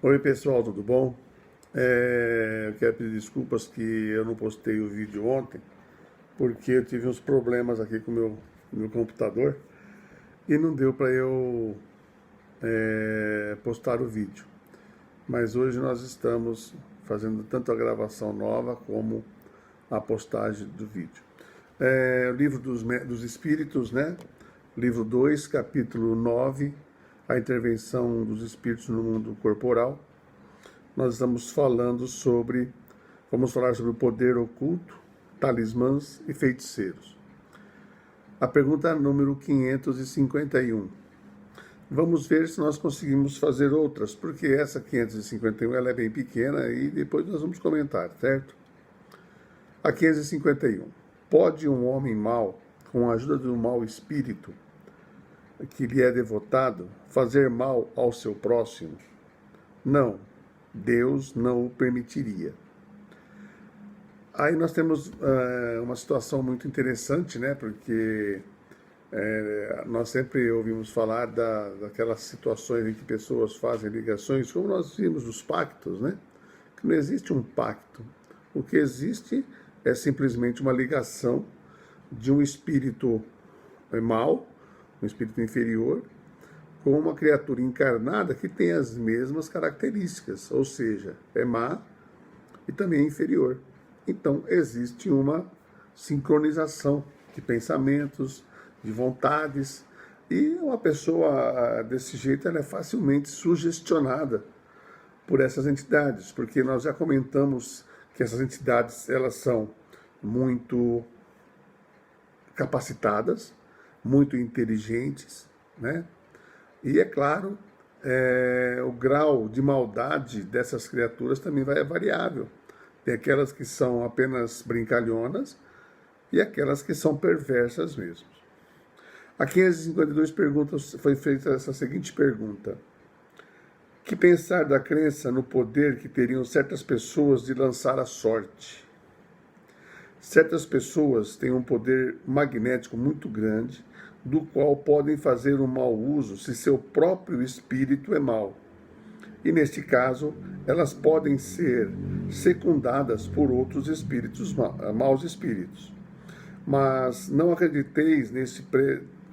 Oi pessoal, tudo bom? Eu quero pedir desculpas que eu não postei o vídeo ontem, porque eu tive uns problemas aqui com o meu computador e não deu para eu postar o vídeo. Mas hoje nós estamos fazendo tanto a gravação nova como a postagem do vídeo. O livro dos Espíritos, né? Livro 2, capítulo 9, a intervenção dos espíritos no mundo corporal. Nós vamos falar sobre o poder oculto, talismãs e feiticeiros. A pergunta número 551. Vamos ver se nós conseguimos fazer outras, porque essa 551 ela é bem pequena e depois nós vamos comentar, certo? A 551. Pode um homem mau, com a ajuda do mau espírito que lhe é devotado, fazer mal ao seu próximo? Não, Deus não o permitiria. Aí nós temos uma situação muito interessante, né? Porque nós sempre ouvimos falar daquelas situações em que pessoas fazem ligações, como nós vimos nos pactos, né? Que não existe um pacto. O que existe é simplesmente uma ligação de um espírito mau, um espírito inferior, com uma criatura encarnada que tem as mesmas características, ou seja, é má e também é inferior. Então, existe uma sincronização de pensamentos, de vontades, e uma pessoa desse jeito ela é facilmente sugestionada por essas entidades, porque nós já comentamos que essas entidades elas são muito capacitadas, muito inteligentes, né? E é claro, o grau de maldade dessas criaturas também é variável. Tem aquelas que são apenas brincalhonas e aquelas que são perversas mesmo. A 552 foi feita essa seguinte pergunta. Que pensar da crença no poder que teriam certas pessoas de lançar a sorte? Certas pessoas têm um poder magnético muito grande, do qual podem fazer um mau uso se seu próprio espírito é mau. E neste caso, elas podem ser secundadas por outros espíritos, maus espíritos. Mas não acrediteis nesse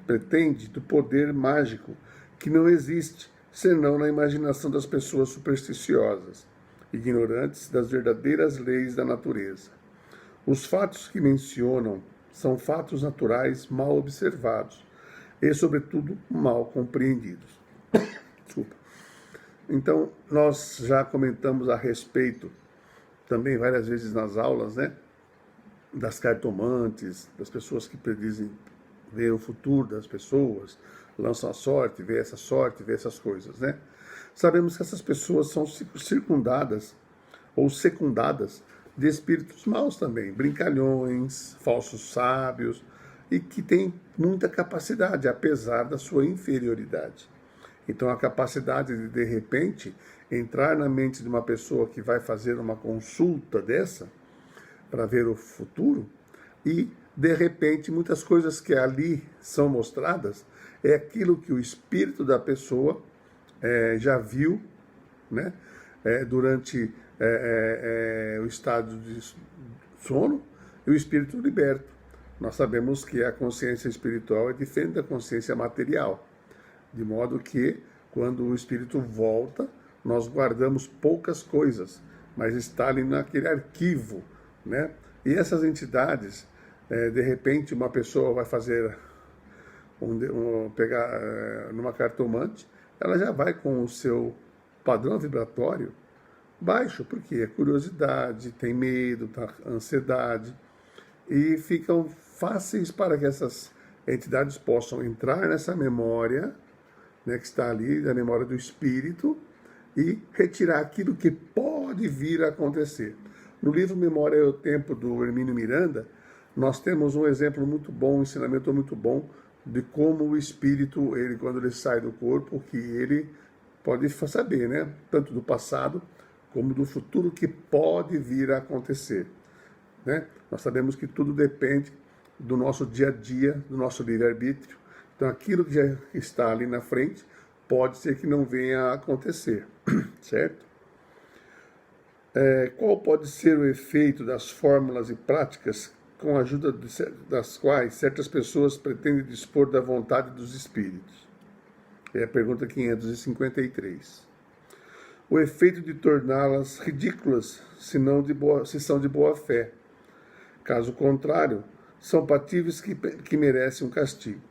pretendito poder mágico, que não existe, senão na imaginação das pessoas supersticiosas, ignorantes das verdadeiras leis da natureza. Os fatos que mencionam são fatos naturais mal observados e, sobretudo, mal compreendidos. Desculpa. Então, nós já comentamos a respeito, também várias vezes nas aulas, né, das cartomantes, das pessoas que predizem ver o futuro das pessoas, lançam a sorte, vê essas coisas, né? Sabemos que essas pessoas são circundadas ou secundadas de espíritos maus também, brincalhões, falsos sábios, e que têm muita capacidade, apesar da sua inferioridade. Então, a capacidade de repente, entrar na mente de uma pessoa que vai fazer uma consulta dessa, para ver o futuro, e, de repente, muitas coisas que ali são mostradas, é aquilo que o espírito da pessoa já viu, né, durante o estado de sono, e o espírito liberto. Nós sabemos que a consciência espiritual é diferente da consciência material, de modo que, quando o espírito volta, nós guardamos poucas coisas, mas está ali naquele arquivo, né? E essas entidades, de repente, uma pessoa vai fazer, pegar numa cartomante, ela já vai com o seu padrão vibratório baixo, porque é curiosidade, tem medo, ansiedade, e ficam fáceis para que essas entidades possam entrar nessa memória, né, que está ali, da memória do espírito, e retirar aquilo que pode vir a acontecer. No livro Memória é o Tempo, do Hermínio Miranda, nós temos um exemplo muito bom, um ensinamento muito bom, de como o espírito, quando ele sai do corpo, que ele pode saber, né, tanto do passado como do futuro que pode vir a acontecer, né? Nós sabemos que tudo depende do nosso dia a dia, do nosso livre-arbítrio. Então, aquilo que já está ali na frente pode ser que não venha a acontecer, certo? Qual pode ser o efeito das fórmulas e práticas com a ajuda das quais certas pessoas pretendem dispor da vontade dos espíritos? É a pergunta 553. O efeito de torná-las ridículas, se são de boa fé. Caso contrário, são patíveis que merecem um castigo.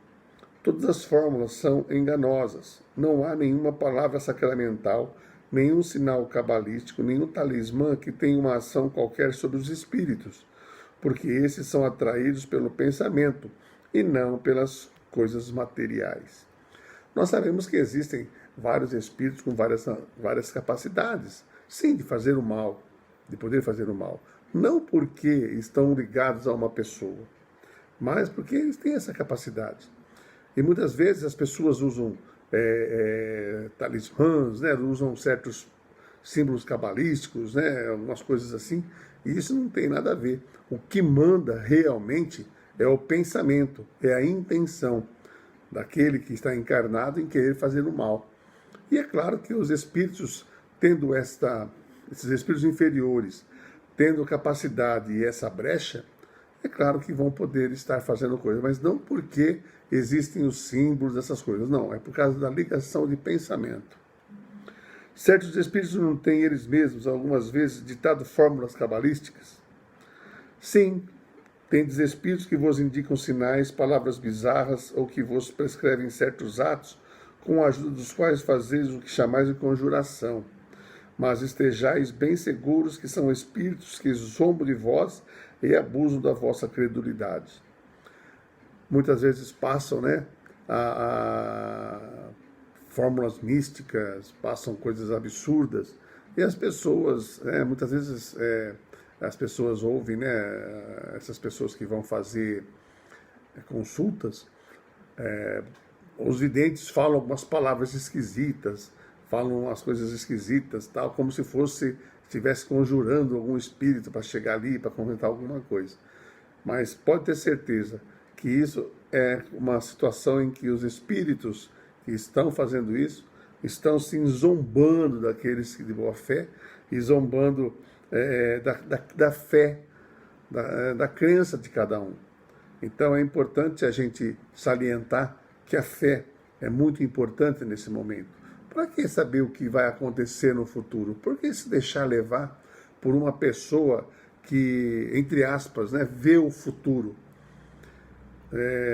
Todas as fórmulas são enganosas. Não há nenhuma palavra sacramental, nenhum sinal cabalístico, nenhum talismã que tenha uma ação qualquer sobre os espíritos, porque esses são atraídos pelo pensamento e não pelas coisas materiais. Nós sabemos que existem vários espíritos com várias capacidades, sim, de fazer o mal, de poder fazer o mal. Não porque estão ligados a uma pessoa, mas porque eles têm essa capacidade. E muitas vezes as pessoas usam talismãs, né, usam certos símbolos cabalísticos, né, algumas coisas assim, e isso não tem nada a ver. O que manda realmente é o pensamento, é a intenção daquele que está encarnado em querer fazer o mal. E é claro que os espíritos, tendo esses espíritos inferiores, tendo capacidade e essa brecha, é claro que vão poder estar fazendo coisas, mas não porque existem os símbolos dessas coisas, não, é por causa da ligação de pensamento. Certos espíritos não têm eles mesmos, algumas vezes, ditado fórmulas cabalísticas? Sim, tendes espíritos que vos indicam sinais, palavras bizarras, ou que vos prescrevem certos atos, com a ajuda dos quais fazeis o que chamais de conjuração. Mas estejais bem seguros que são espíritos que zombam de vós e abusam da vossa credulidade. Muitas vezes passam, né, a fórmulas místicas, passam coisas absurdas, e as pessoas, muitas vezes as pessoas ouvem, né, essas pessoas que vão fazer consultas, os videntes falam algumas palavras esquisitas, falam as coisas esquisitas, tal, como se estivesse conjurando algum espírito para chegar ali, para comentar alguma coisa. Mas pode ter certeza que isso é uma situação em que os espíritos que estão fazendo isso estão se zombando daqueles de boa fé e zombando da fé, da crença de cada um. Então é importante a gente salientar que a fé é muito importante nesse momento. Para que saber o que vai acontecer no futuro? Por que se deixar levar por uma pessoa que, entre aspas, né, vê o futuro?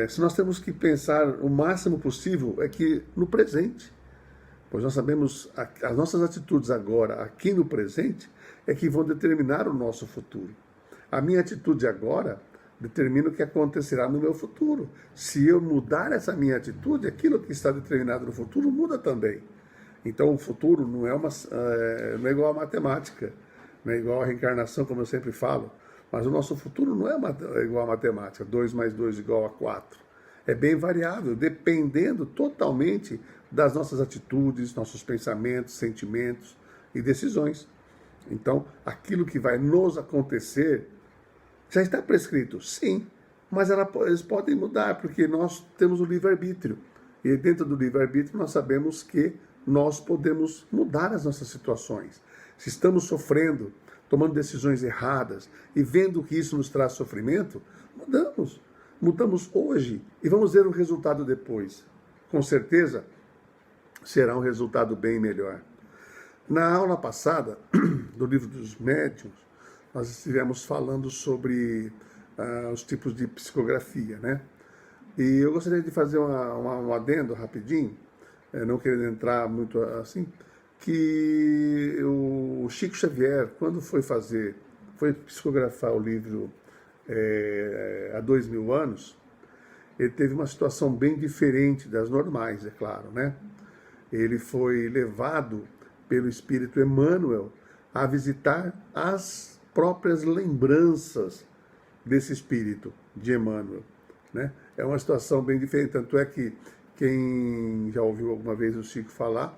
Se nós temos que pensar o máximo possível é que no presente, pois nós sabemos as nossas atitudes agora, aqui no presente, é que vão determinar o nosso futuro. A minha atitude agora determina o que acontecerá no meu futuro. Se eu mudar essa minha atitude, aquilo que está determinado no futuro muda também. Então o futuro não é igual à matemática, não é igual à reencarnação, como eu sempre falo. Mas o nosso futuro não é igual à matemática, 2 mais 2 igual a 4. É bem variável, dependendo totalmente das nossas atitudes, nossos pensamentos, sentimentos e decisões. Então, aquilo que vai nos acontecer já está prescrito, sim, mas eles podem mudar, porque nós temos o livre-arbítrio. E dentro do livre-arbítrio nós sabemos que nós podemos mudar as nossas situações. Se estamos sofrendo, tomando decisões erradas e vendo que isso nos traz sofrimento, mudamos. Mudamos hoje e vamos ver o resultado depois. Com certeza será um resultado bem melhor. Na aula passada, do livro dos médiuns, nós estivemos falando sobre os tipos de psicografia, né? E eu gostaria de fazer um adendo rapidinho, não querendo entrar muito assim, que o Chico Xavier, quando foi psicografar o livro há 2000 anos, ele teve uma situação bem diferente das normais, é claro, né? Ele foi levado pelo Espírito Emmanuel a visitar as próprias lembranças desse Espírito de Emmanuel, né? É uma situação bem diferente, tanto é que quem já ouviu alguma vez o Chico falar,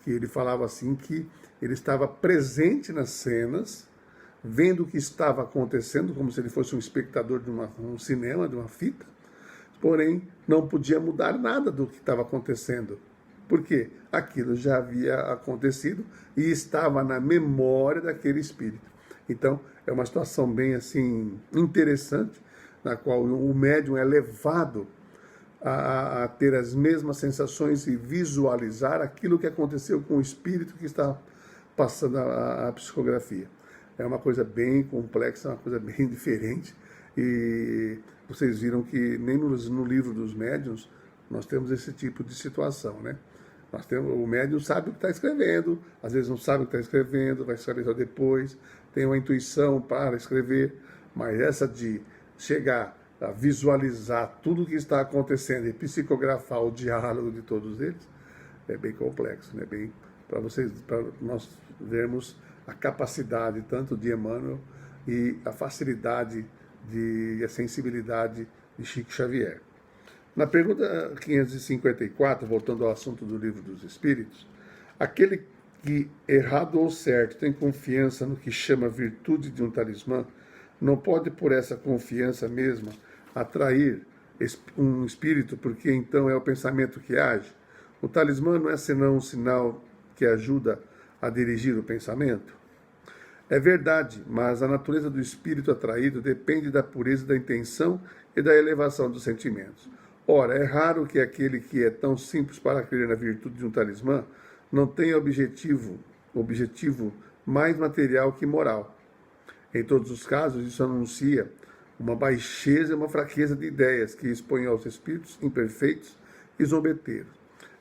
que ele falava assim que ele estava presente nas cenas, vendo o que estava acontecendo, como se ele fosse um espectador de um cinema, de uma fita, porém não podia mudar nada do que estava acontecendo, Porque aquilo já havia acontecido e estava na memória daquele espírito. Então, é uma situação bem assim interessante, na qual o médium é levado a ter as mesmas sensações e visualizar aquilo que aconteceu com o espírito que está passando a psicografia. É uma coisa bem complexa, uma coisa bem diferente, e vocês viram que nem no livro dos médiuns nós temos esse tipo de situação, né? O médium sabe o que está escrevendo, às vezes não sabe o que está escrevendo, vai escrever só depois, tem uma intuição para escrever, mas essa de chegar a visualizar tudo o que está acontecendo e psicografar o diálogo de todos eles, é bem complexo, né? Para nós vermos a capacidade tanto de Emmanuel e a facilidade e a sensibilidade de Chico Xavier. Na pergunta 554, voltando ao assunto do Livro dos Espíritos, aquele que, errado ou certo, tem confiança no que chama virtude de um talismã, não pode, por essa confiança mesma, atrair um espírito, porque então é o pensamento que age. O talismã não é senão um sinal que ajuda a dirigir o pensamento? É verdade, mas a natureza do espírito atraído depende da pureza da intenção e da elevação dos sentimentos. Ora, é raro que aquele que é tão simples para crer na virtude de um talismã não tenha objetivo mais material que moral. Em todos os casos, isso anuncia uma baixeza e uma fraqueza de ideias que expõem aos espíritos imperfeitos e zombeteiros.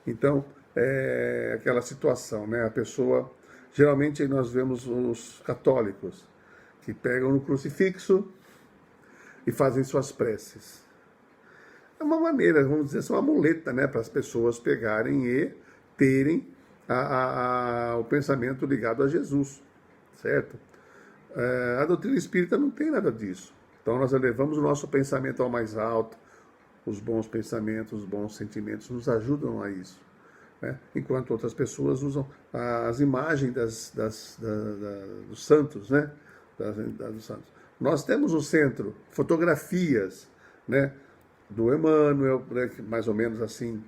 Então, é aquela situação, né? A pessoa, geralmente nós vemos os católicos que pegam no crucifixo e fazem suas preces. É uma maneira, vamos dizer assim, uma muleta, né, para as pessoas pegarem e terem o pensamento ligado a Jesus, certo? A doutrina espírita não tem nada disso. Então nós elevamos o nosso pensamento ao mais alto, os bons pensamentos, os bons sentimentos nos ajudam a isso, né? Enquanto outras pessoas usam as imagens dos santos, né? Dos santos. Nós temos no centro fotografias, né, do Emmanuel, né, mais ou menos assim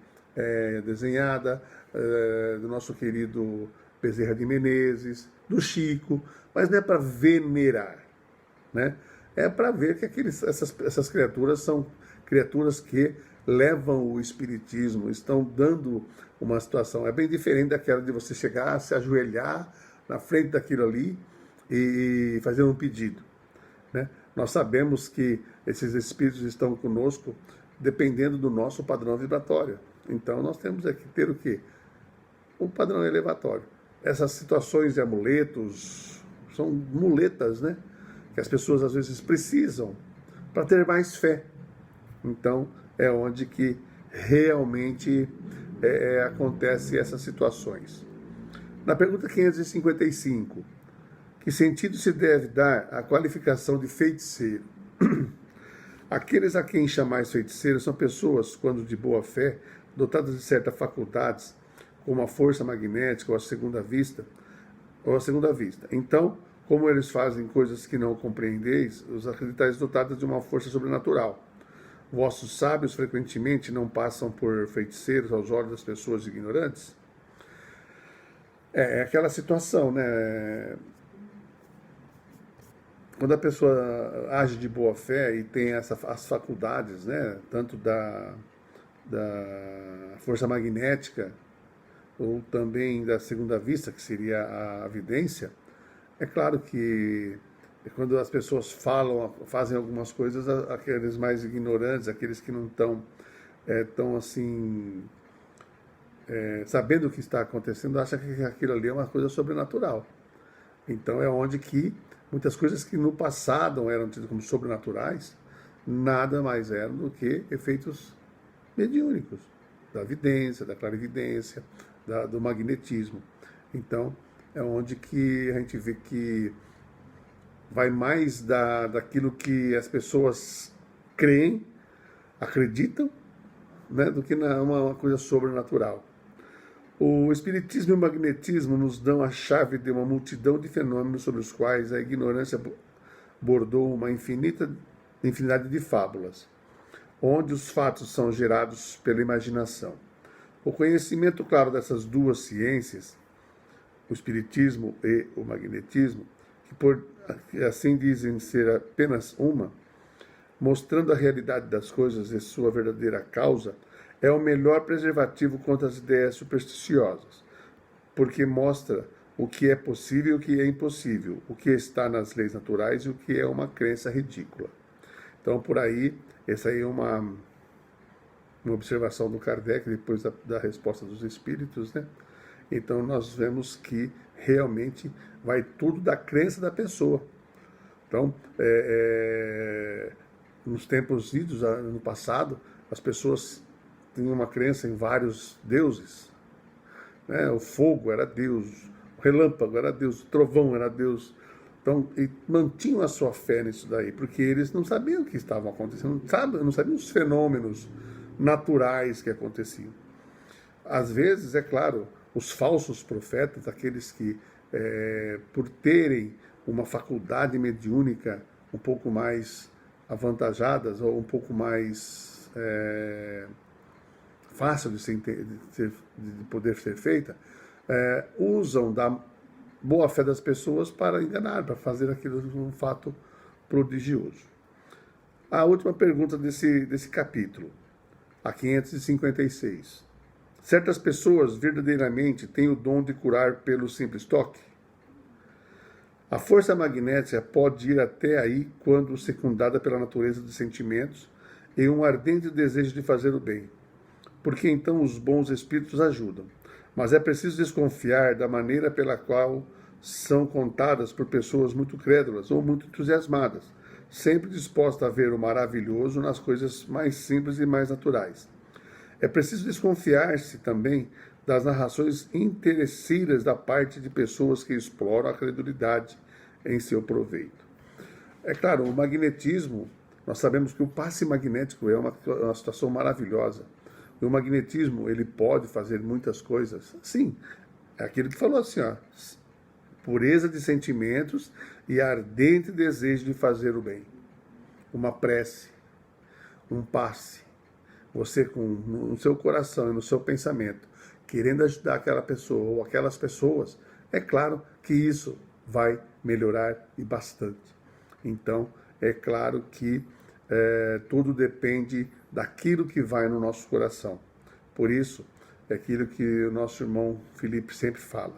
desenhada, do nosso querido Bezerra de Menezes, do Chico, mas não é para venerar, né? É para ver que essas criaturas são criaturas que levam o espiritismo, estão dando uma situação, é bem diferente daquela de você chegar, se ajoelhar na frente daquilo ali e fazer um pedido, né? Nós sabemos que esses espíritos estão conosco dependendo do nosso padrão vibratório. Então nós temos que ter o quê? Um padrão elevatório. Essas situações de amuletos são muletas, né? Que as pessoas às vezes precisam para ter mais fé. Então é onde que realmente acontecem essas situações. Na pergunta 555, que sentido se deve dar à qualificação de feiticeiro? Aqueles a quem chamais feiticeiros são pessoas, quando de boa fé, dotadas de certas faculdades, como a força magnética ou a segunda vista. Então, como eles fazem coisas que não compreendeis, os acreditais dotados de uma força sobrenatural. Vossos sábios frequentemente não passam por feiticeiros aos olhos das pessoas ignorantes? É aquela situação, né? Quando a pessoa age de boa fé e tem as faculdades, né, tanto da força magnética ou também da segunda vista, que seria a vidência, é claro que quando as pessoas fazem algumas coisas, aqueles mais ignorantes, aqueles que não estão tão assim sabendo o que está acontecendo, acham que aquilo ali é uma coisa sobrenatural. Então é onde que muitas coisas que no passado eram tidas como sobrenaturais, nada mais eram do que efeitos mediúnicos, da vidência, da clarividência, do magnetismo. Então, é onde que a gente vê que vai mais daquilo que as pessoas creem, acreditam, né, do que uma coisa sobrenatural. O espiritismo e o magnetismo nos dão a chave de uma multidão de fenômenos sobre os quais a ignorância bordou uma infinidade de fábulas, onde os fatos são gerados pela imaginação. O conhecimento claro dessas duas ciências, o espiritismo e o magnetismo, que assim dizem ser apenas uma, mostrando a realidade das coisas e sua verdadeira causa, é o melhor preservativo contra as ideias supersticiosas, porque mostra o que é possível e o que é impossível, o que está nas leis naturais e o que é uma crença ridícula. Então, por aí, essa aí é uma observação do Kardec, depois da resposta dos espíritos, né? Então, nós vemos que realmente vai tudo da crença da pessoa. Então, nos tempos idos, no passado, as pessoas tinham uma crença em vários deuses, né? O fogo era Deus, o relâmpago era Deus, o trovão era Deus. Então, e mantinham a sua fé nisso daí, porque eles não sabiam o que estava acontecendo, não sabiam os fenômenos naturais que aconteciam. Às vezes, é claro, os falsos profetas, aqueles que, por terem uma faculdade mediúnica um pouco mais avantajadas ou um pouco mais fácil de poder ser feita, usam da boa fé das pessoas para enganar, para fazer aquilo um fato prodigioso. A última pergunta desse capítulo, a 556. Certas pessoas verdadeiramente têm o dom de curar pelo simples toque? A força magnética pode ir até aí quando secundada pela natureza dos sentimentos e um ardente desejo de fazer o bem, porque então os bons espíritos ajudam. Mas é preciso desconfiar da maneira pela qual são contadas por pessoas muito crédulas ou muito entusiasmadas, sempre dispostas a ver o maravilhoso nas coisas mais simples e mais naturais. É preciso desconfiar-se também das narrações interesseiras da parte de pessoas que exploram a credulidade em seu proveito. É claro, o magnetismo, nós sabemos que o passe magnético é uma situação maravilhosa. E o magnetismo, ele pode fazer muitas coisas. Sim, é aquilo que falou assim, ó, pureza de sentimentos e ardente desejo de fazer o bem. Uma prece, um passe, você no seu coração e no seu pensamento, querendo ajudar aquela pessoa ou aquelas pessoas, é claro que isso vai melhorar e bastante. Então, é claro que tudo depende daquilo que vai no nosso coração. Por isso, é aquilo que o nosso irmão Felipe sempre fala.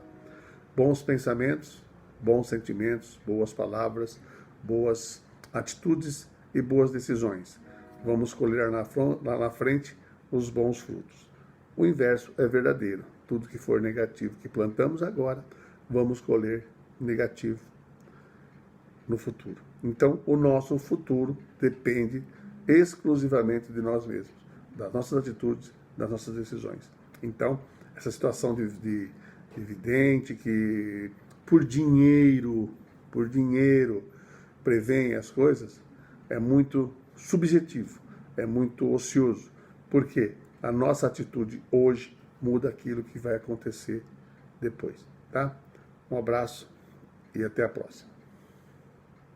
Bons pensamentos, bons sentimentos, boas palavras, boas atitudes e boas decisões. Vamos colher lá na frente os bons frutos. O inverso é verdadeiro. Tudo que for negativo que plantamos agora, vamos colher negativo no futuro. Então, o nosso futuro depende exclusivamente de nós mesmos, das nossas atitudes, das nossas decisões. Então, essa situação de vidente que por dinheiro prevêem as coisas, é muito subjetivo, é muito ocioso. Por quê? A nossa atitude hoje muda aquilo que vai acontecer depois, tá? Um abraço e até a próxima.